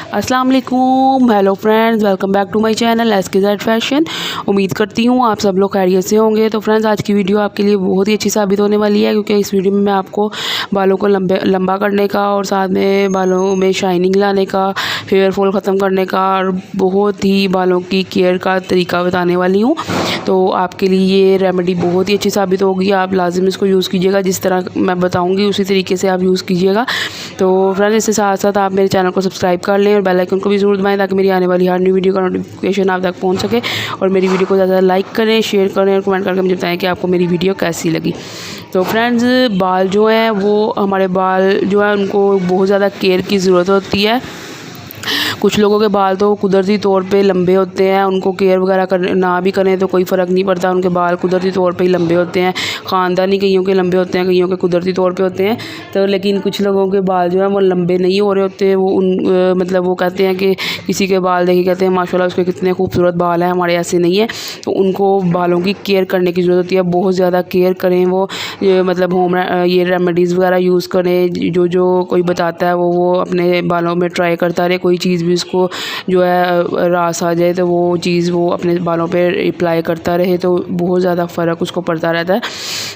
अस्सलाम वालेकुम, hello friends, welcome back to my channel SKZ fashion. उम्मीद करती हूँ आप सब लोग खैरियत से होंगे। तो फ्रेंड्स, आज की वीडियो आपके लिए बहुत ही अच्छी साबित होने वाली है, क्योंकि इस वीडियो में मैं आपको बालों को लंबा करने का और साथ में बालों में शाइनिंग लाने का, हेयर फॉल ख़त्म करने का और बहुत ही बालों की केयर का तरीका बताने वाली हूँ। तो आपके लिए ये रेमेडी बहुत ही अच्छी साबित होगी। आप लाजिम इसको यूज़ कीजिएगा, जिस तरह मैं बताऊँगी उसी तरीके से आप यूज़ कीजिएगा। तो फ्रेंड्स, इसके साथ साथ आप मेरे चैनल को सब्सक्राइब कर लें और बेल आइकन को भी ज़रूर दबाएं, ताकि मेरी आने वाली हर न्यू वीडियो का नोटिफिकेशन आप तक पहुंच सके। और मेरी वीडियो को ज़्यादा लाइक करें, शेयर करें और कमेंट करके मुझे बताएं कि आपको मेरी वीडियो कैसी लगी। तो फ्रेंड्स, बाल जो हैं वो हमारे बाल जो है उनको बहुत ज़्यादा केयर की ज़रूरत होती है। कुछ लोगों के बाल तो कुदरती तौर पे लंबे होते हैं, उनको केयर वगैरह ना भी करें तो कोई फ़र्क नहीं पड़ता, उनके बाल कुदरती तौर पे ही लंबे होते हैं। ख़ानदानी कईयों के लंबे होते हैं, कईयों के कुदरती तौर पे होते हैं। तो लेकिन कुछ लोगों के बाल जो है वो लंबे नहीं हो रहे होते। वो मतलब वो कहते हैं कि किसी के बाल देखिए, कहते हैं माशाल्लाह उसके कितने खूबसूरत बाल हैं, हमारे ऐसे नहीं है। तो उनको बालों की केयर करने की ज़रूरत होती है, बहुत ज़्यादा केयर करें। वो मतलब होम ये रेमेडीज़ वगैरह यूज़ करें, जो कोई बताता है वो अपने बालों में ट्राई करता रहे। कोई चीज़ भी उसको जो है रास आ जाए तो वो चीज़ वो अपने बालों पे अप्लाई करता रहे, तो बहुत ज़्यादा फ़र्क उसको पड़ता रहता है।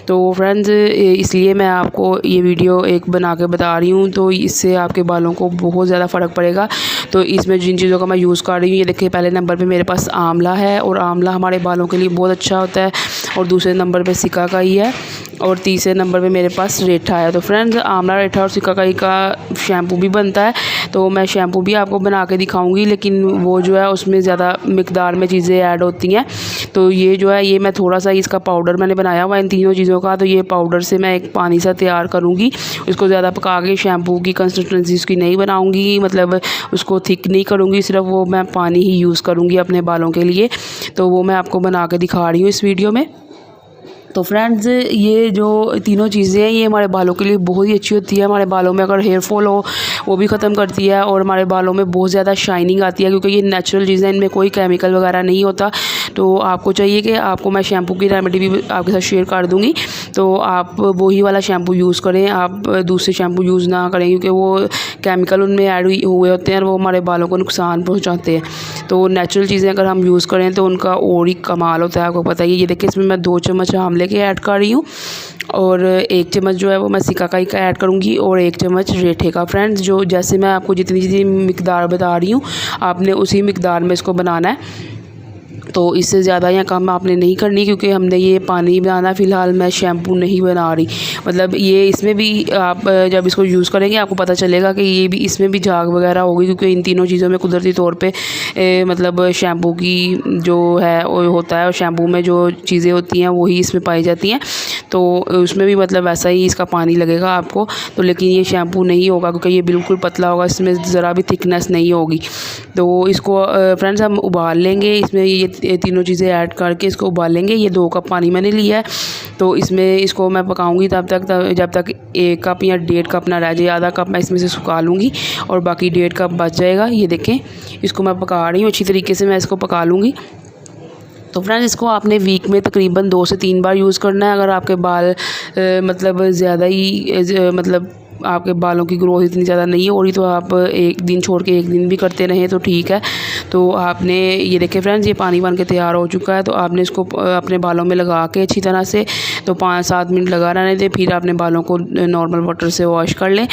तो फ्रेंड्स, इसलिए मैं आपको ये वीडियो एक बना के बता रही हूँ, तो इससे आपके बालों को बहुत ज़्यादा फ़र्क पड़ेगा। तो इसमें जिन चीज़ों का मैं यूज़ कर रही हूँ, ये देखिए, पहले नंबर पे मेरे पास आंवला है, और आंवला हमारे बालों के लिए बहुत अच्छा होता है। और दूसरे नंबर पे सिकाकाई है, और तीसरे नंबर पे मेरे पास रेठा है। तो फ्रेंड्स, आंवला, रेठा और सिकाकाई का शैम्पू भी बनता है, तो मैं शैम्पू भी आपको बना के दिखाऊंगी, लेकिन वो जो है उसमें ज़्यादा मिकदार में चीज़ें ऐड होती हैं। तो ये जो है, ये मैं थोड़ा सा इसका पाउडर मैंने बनाया हुआ है इन तीनों चीज़ों का। तो ये पाउडर से मैं एक पानी सा तैयार करूँगी, इसको ज़्यादा पका के शैम्पू की कंसिस्टेंसी उसकी नहीं बनाऊँगी, मतलब उसको थिक नहीं करूँगी, सिर्फ वो मैं पानी ही यूज़ करूँगी अपने बालों के लिए। तो वो मैं आपको बना के दिखा रही हूँ इस वीडियो में। तो फ्रेंड्स, ये जो तीनों चीज़ें हैं ये हमारे बालों के लिए बहुत ही अच्छी होती है। हमारे बालों में अगर हेयर फॉल हो वो भी ख़त्म करती है, और हमारे बालों में बहुत ज़्यादा शाइनिंग आती है, क्योंकि ये नेचुरल चीज़ें, इनमें कोई केमिकल वगैरह नहीं होता। तो आपको चाहिए कि आपको मैं शैम्पू की रेमेडी भी आपके साथ शेयर कर दूँगी, तो आप वही वाला शैम्पू यूज़ करें, आप दूसरे शैम्पू यूज़ ना करें, क्योंकि वो केमिकल उनमें ऐड हुए होते हैं और वो हमारे बालों को नुकसान पहुँचाते हैं। तो नेचुरल चीज़ें अगर हम यूज़ करें तो उनका और ही कमाल होता है, आपको पता ही है। ये देखिए, इसमें मैं 2 चम्मच आंवले के ऐड कर रही हूँ, और 1 चम्मच जो है वो मैं सिकाकाई का ऐड करूँगी, और 1 चम्मच रेठे का। फ्रेंड्स, जो जैसे मैं आपको जितनी मिकदार बता रही हूँ, आपने उसी मिकदार में इसको बनाना है। तो इससे ज़्यादा या कम आपने नहीं करनी, क्योंकि हमने ये पानी बनाना, फ़िलहाल मैं शैम्पू नहीं बना रही। मतलब ये इसमें भी आप जब इसको यूज़ करेंगे आपको पता चलेगा कि ये भी, इसमें भी झाग वगैरह होगी, क्योंकि इन तीनों चीज़ों में कुदरती तौर पे मतलब शैम्पू की जो है वो होता है, और शैम्पू में जो चीज़ें होती हैं वही इसमें पाई जाती हैं। तो उसमें भी मतलब वैसा ही इसका पानी लगेगा आपको। तो लेकिन ये शैम्पू नहीं होगा, क्योंकि ये बिल्कुल पतला होगा, इसमें ज़रा भी थिकनेस नहीं होगी। तो इसको फ्रेंड्स हम उबाल लेंगे, इसमें ये तीनों चीज़ें ऐड करके इसको उबाल लेंगे। ये 2 कप पानी मैंने लिया है, तो इसमें इसको मैं पकाऊंगी जब तक 1 कप या 1.5 कप ना रह जाए। आधा कप मैं इसमें से सुखा लूँगी और बाकी 1.5 कप बच जाएगा। ये देखें, इसको मैं पका रही हूँ, अच्छी तरीके से मैं इसको पका लूँगी। तो फ्रेंड्स, इसको आपने वीक में तकरीबन 2 से 3 बार यूज़ करना है। अगर आपके बाल मतलब ज़्यादा ही मतलब आपके बालों की ग्रोथ इतनी ज़्यादा नहीं हो रही, तो आप एक दिन छोड़ के एक दिन भी करते रहें तो ठीक है। तो आपने ये देखें फ्रेंड्स, ये पानी बन के तैयार हो चुका है। तो आपने इसको अपने बालों में लगा के अच्छी तरह से तो 5-7 मिनट लगा रहने दें, फिर अपने बालों को नॉर्मल वाटर से वॉश कर लें।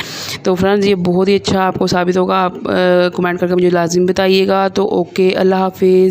तो फ्रेंड्स, ये बहुत ही अच्छा आपको साबित होगा। आप कमेंट करके मुझे लाजिम बताइएगा। तो ओके, अल्लाह हाफिज़।